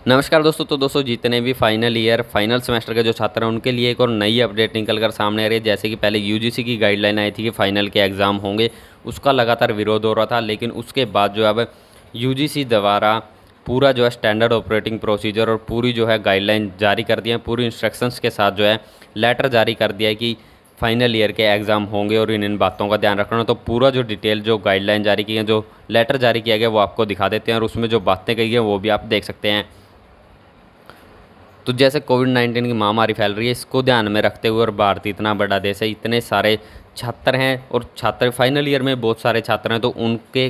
नमस्कार दोस्तों। तो दोस्तों जितने भी फाइनल ईयर फाइनल सेमेस्टर के जो छात्र हैं उनके लिए एक और नई अपडेट निकल कर सामने आ रही है। जैसे कि पहले यूजीसी की गाइडलाइन आई थी कि फाइनल के एग्ज़ाम होंगे, उसका लगातार विरोध हो रहा था। लेकिन उसके बाद जो अब यूजीसी द्वारा पूरा जो है स्टैंडर्ड ऑपरेटिंग प्रोसीजर और पूरी जो है गाइडलाइन जारी कर दी है, पूरी इंस्ट्रक्शंस के साथ जो है लेटर जारी कर दिया है कि फाइनल ईयर के एग्ज़ाम होंगे और इन बातों का ध्यान रखना। तो पूरा जो डिटेल जो गाइडलाइन जारी की है, जो लेटर जारी किया गया वो आपको दिखा देते हैं और उसमें जो बातें कही हैं वो भी आप देख सकते हैं। तो जैसे कोविड-19 की महामारी फैल रही है, इसको ध्यान में रखते हुए और भारत इतना बड़ा देश है, इतने सारे छात्र हैं और छात्र फाइनल ईयर में बहुत सारे छात्र हैं, तो उनके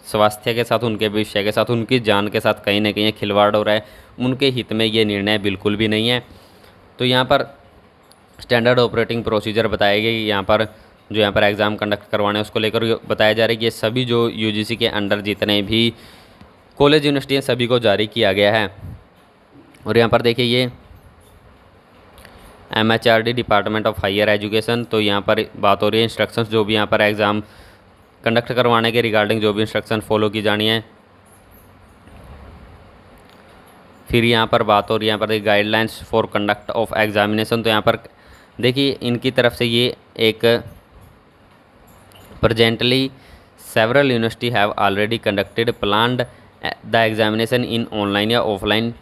स्वास्थ्य के साथ, उनके भविष्य के साथ, उनकी जान के साथ कहीं न कहीं खिलवाड़ हो रहा है। उनके हित में ये निर्णय बिल्कुल भी नहीं है। तो यहाँ पर स्टैंडर्ड ऑपरेटिंग प्रोसीजर बताए गए। यहाँ पर एग्ज़ाम कंडक्ट करवाने उसको लेकर बताया जा रहा है कि ये सभी जो यूजीसी के अंडर जितने भी कॉलेज यूनिवर्सिटी हैं सभी को जारी किया गया है। और यहाँ पर देखिए ये MHRD department of higher education, तो यहाँ पर बात हो रही है इंस्ट्रक्शंस जो भी यहाँ पर एग्ज़ाम कंडक्ट करवाने के रिगार्डिंग जो भी इंस्ट्रक्शन फॉलो की जानी है। फिर यहाँ पर बात हो रही है यहाँ पर guidelines for conduct of examination. तो यहाँ पर देखिए इनकी तरफ से ये एक presently several university have already conducted planned the examination in online या offline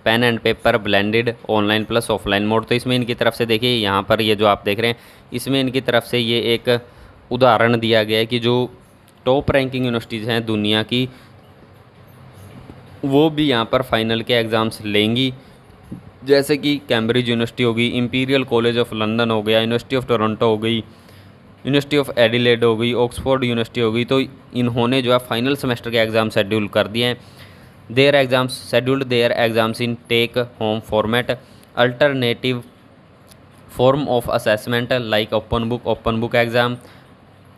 pen and paper blended online plus offline mode. तो इसमें इनकी तरफ से देखिए यहाँ पर ये जो आप देख रहे हैं इसमें इनकी तरफ से ये एक उदाहरण दिया गया है कि जो टॉप रैंकिंग यूनिवर्सिटीज़ हैं दुनिया की, वो भी यहाँ पर फाइनल के एग्ज़ाम्स लेंगी। जैसे कि कैम्ब्रिज यूनिवर्सिटी होगी, इंपीरियल कॉलेज ऑफ लंदन हो गया, यूनिवर्सिटी ऑफ टोरंटो हो गई, यूनिवर्सिटी ऑफ एडिलेड हो गई, ऑक्सफोर्ड यूनिवर्सिटी हो गई। तो इन्होंने जो है फाइनल सेमेस्टर के एग्ज़ाम शेड्यूल कर दिए हैं। Their exams scheduled their exams in take home format, alternative form of assessment like open book exam,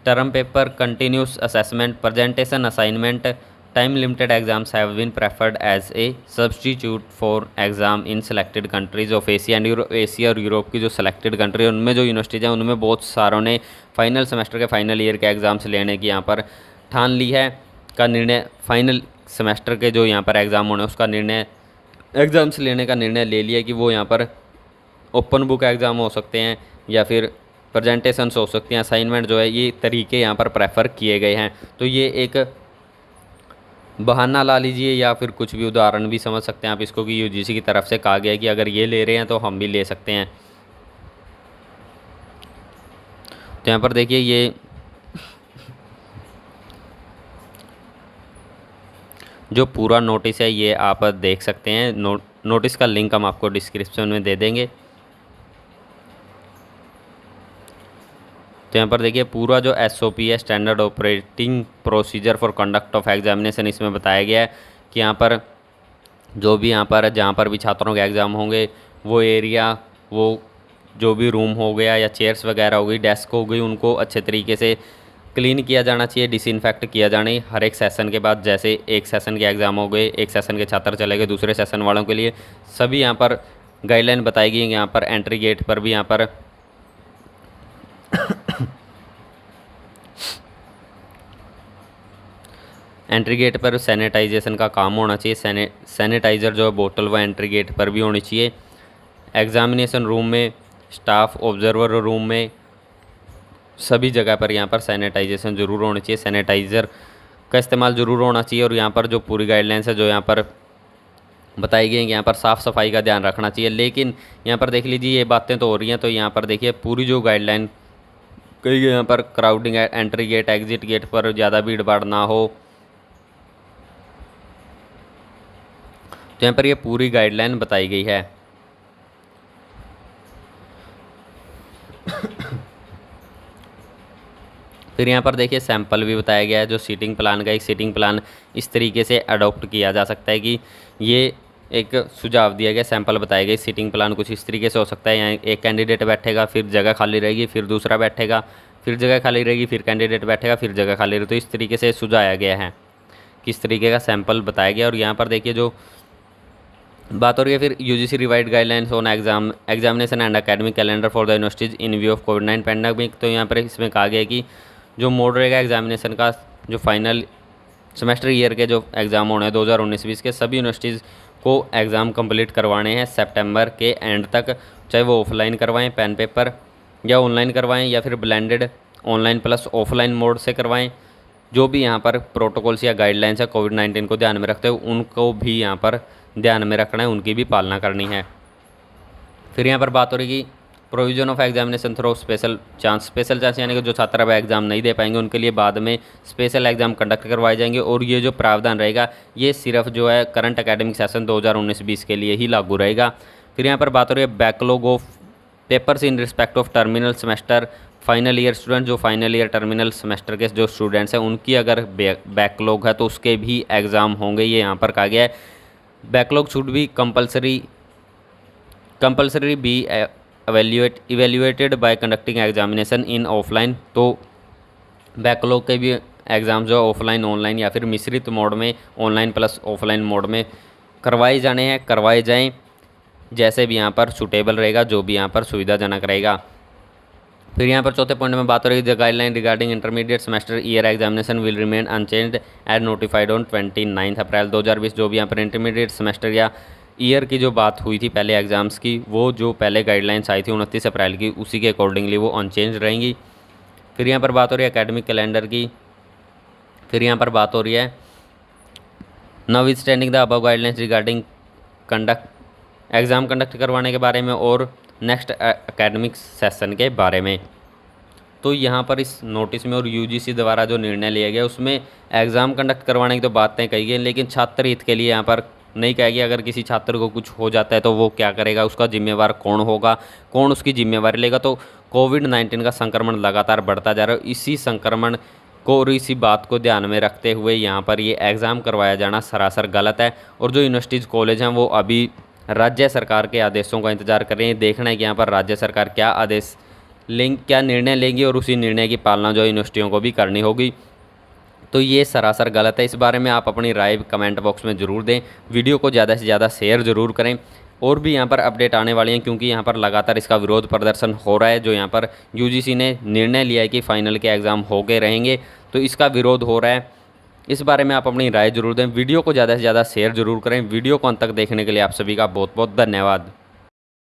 term paper, continuous assessment, presentation assignment, time limited exams have been preferred as a substitute for exam in selected countries of Asia and Europe। Asia और Europe की जो selected country है उनमें जो universities हैं उनमें बहुत सारों ने फाइनल सेमेस्टर के फाइनल ईयर के एग्ज़ाम्स लेने की यहाँ पर ठान ली है का निर्णय। फाइनल सेमेस्टर के जो यहाँ पर एग्ज़ाम होने उसका निर्णय, एग्ज़ाम्स लेने का निर्णय ले लिया कि वो यहाँ पर ओपन बुक एग्ज़ाम हो सकते हैं या फिर प्रेजेंटेशंस हो सकती हैं, असाइनमेंट जो है, ये तरीके यहाँ पर प्रेफर किए गए हैं। तो ये एक बहाना ला लीजिए या फिर कुछ भी उदाहरण भी समझ सकते हैं आप इसको कि यूजीसी की तरफ से कहा गया है कि अगर ये ले रहे हैं तो हम भी ले सकते हैं। तो यहाँ पर देखिए ये जो पूरा नोटिस है ये आप देख सकते हैं। नोटिस का लिंक हम आपको डिस्क्रिप्शन में दे देंगे। तो यहाँ पर देखिए पूरा जो SOP है standard operating procedure for conduct of examination, इसमें बताया गया है कि यहाँ पर जो भी जहाँ पर भी छात्रों के एग्ज़ाम होंगे वो एरिया, वो जो भी रूम हो गया या चेयर्स वगैरह हो गई, डेस्क हो गई, उनको अच्छे तरीके से क्लीन किया जाना चाहिए, डिसइंफेक्ट किया जाना है हर एक सेशन के बाद। जैसे एक सेशन के एग्ज़ाम हो गए, एक सेशन के छात्र चले गए, दूसरे सेशन वालों के लिए सभी यहाँ पर गाइडलाइन बताई गई है। यहाँ पर एंट्री गेट पर भी यहाँ पर एंट्री गेट पर सैनिटाइजेशन का काम होना चाहिए। सैनिटाइज़र जो है बोतल वह एंट्री गेट पर भी होनी चाहिए। एग्ज़ामिनेशन रूम में, स्टाफ ऑब्जर्वर रूम में, सभी जगह पर यहाँ पर सैनिटाइजेशन ज़रूर होनी चाहिए, सैनिटाइज़र का इस्तेमाल ज़रूर होना चाहिए। और यहाँ पर जो पूरी गाइडलाइंस है जो यहाँ पर बताई गई हैं कि यहाँ पर साफ़ सफाई का ध्यान रखना चाहिए। लेकिन यहाँ पर देख लीजिए ये बातें तो हो रही हैं, तो यहाँ पर देखिए पूरी जो गाइडलाइन कही गई यहाँ पर crowding entry gate, exit gate पर ज़्यादा भीड़ भाड़ ना हो। तो यहाँ पर ये पूरी गाइडलाइन बताई गई है। फिर यहाँ पर देखिए सैंपल भी बताया गया है। जो सीटिंग प्लान का एक सीटिंग प्लान इस तरीके से अडॉप्ट किया जा सकता है कि ये एक सुझाव दिया गया, सैंपल बताए गए। सीटिंग प्लान कुछ इस तरीके से हो सकता है, यहाँ एक कैंडिडेट बैठेगा, फिर जगह खाली रहेगी, फिर दूसरा बैठेगा, फिर जगह खाली रहेगी, फिर कैंडिडेट बैठेगा, फिर जगह खाली रहेगी। तो इस तरीके से सुझाया गया है, किस तरीके का सैंपल बताया गया। और यहाँ पर देखिए जो बात हो रही है फिर UGC revised guidelines on examination and academic calendar for the universities in view of कोविड-19 पैंडेमिक। तो यहाँ पर इसमें कहा गया है कि जो मोड रहेगा एग्जामिनेशन का, जो फाइनल सेमेस्टर ईयर के जो एग्ज़ाम होने हैं 2019-20 के, सभी यूनिवर्सिटीज़ को एग्ज़ाम कंप्लीट करवाने हैं सितंबर के एंड तक, चाहे वो ऑफलाइन करवाएं पेन पेपर या ऑनलाइन करवाएं या फिर blended online plus offline mode से करवाएं। जो भी यहाँ पर प्रोटोकॉल्स या गाइडलाइंस है कोविड-19 को ध्यान में रखते हुए उनको भी यहाँ पर ध्यान में रखना है, उनकी भी पालना करनी है। फिर यहाँ पर बात हो रही कि provision of examination through special chance यानी कि जो छात्र अब एग्ज़ाम नहीं दे पाएंगे उनके लिए बाद में स्पेशल एग्ज़ाम कंडक्ट करवाए जाएंगे, और ये जो प्रावधान रहेगा ये सिर्फ जो है करंट एकेडमिक सेशन 2019-20 के लिए ही लागू रहेगा। फिर यहाँ पर बात हो रही है backlog of papers in respect of terminal semester final year student. जो फाइनल ईयर टर्मिनल सेमेस्टर के जो स्टूडेंट्स हैं उनकी अगर बैकलॉग है तो उसके भी एग्ज़ाम होंगे, ये यहाँ पर कहा गया है। बैकलॉग शुड भी compulsory be evaluated bye conducting examination in offline. तो बैकलॉग के भी एग्ज़ाम जो ऑफलाइन ऑनलाइन या फिर मिश्रित मोड में ऑनलाइन प्लस ऑफलाइन मोड में करवाए जाएं, जैसे भी यहाँ पर सूटेबल रहेगा, जो भी यहाँ पर सुविधाजनक रहेगा। फिर यहाँ पर चौथे पॉइंट में बात हो रही है the guideline regarding intermediate semester year examination will remain unchanged as notified on 29 April 2020। जो भी यहाँ पर इंटरमीडिएट सेमेस्टर या ईयर की जो बात हुई थी पहले एग्ज़ाम्स की, वो जो पहले गाइडलाइंस आई थी 29 अप्रैल की, उसी के अकॉर्डिंगली वो अनचेंज रहेंगी। फिर यहाँ पर बात हो रही है एकेडमिक कैलेंडर की। फिर यहाँ पर बात हो रही है not standing the above guidelines regarding exam conduct करवाने के बारे में और नेक्स्ट एकेडमिक सेशन के बारे में। तो यहाँ पर इस नोटिस में और यूजीसी द्वारा जो निर्णय लिया गया उसमें एग्ज़ाम कंडक्ट करवाने की तो बातें कही गई, लेकिन छात्र हित के लिए यहाँ पर नहीं कहेगी। अगर किसी छात्र को कुछ हो जाता है तो वो क्या करेगा, उसका जिम्मेवार कौन होगा, कौन उसकी जिम्मेवारी लेगा। तो कोविड-19 का संक्रमण लगातार बढ़ता जा रहा है, इसी संक्रमण को और इसी बात को ध्यान में रखते हुए यहाँ पर ये एग्ज़ाम करवाया जाना सरासर गलत है। और जो यूनिवर्सिटीज़ कॉलेज हैं वो अभी राज्य सरकार के आदेशों का इंतज़ार कर रहे हैं। देखना है कि यहाँ पर राज्य सरकार क्या निर्णय लेंगी और उसी निर्णय की पालना जो यूनिवर्सिटियों को भी करनी होगी। तो ये सरासर गलत है। इस बारे में आप अपनी राय कमेंट बॉक्स में ज़रूर दें, वीडियो को ज़्यादा से ज़्यादा शेयर ज़रूर करें। और भी यहाँ पर अपडेट आने वाली हैं, क्योंकि यहाँ पर लगातार इसका विरोध प्रदर्शन हो रहा है। जो यहाँ पर यूजीसी ने निर्णय लिया है कि फ़ाइनल के एग्ज़ाम हो के रहेंगे, तो इसका विरोध हो रहा है। इस बारे में आप अपनी राय ज़रूर दें, वीडियो को ज़्यादा से ज़्यादा शेयर ज़रूर करें। वीडियो को अंत तक देखने के लिए आप सभी का बहुत बहुत धन्यवाद।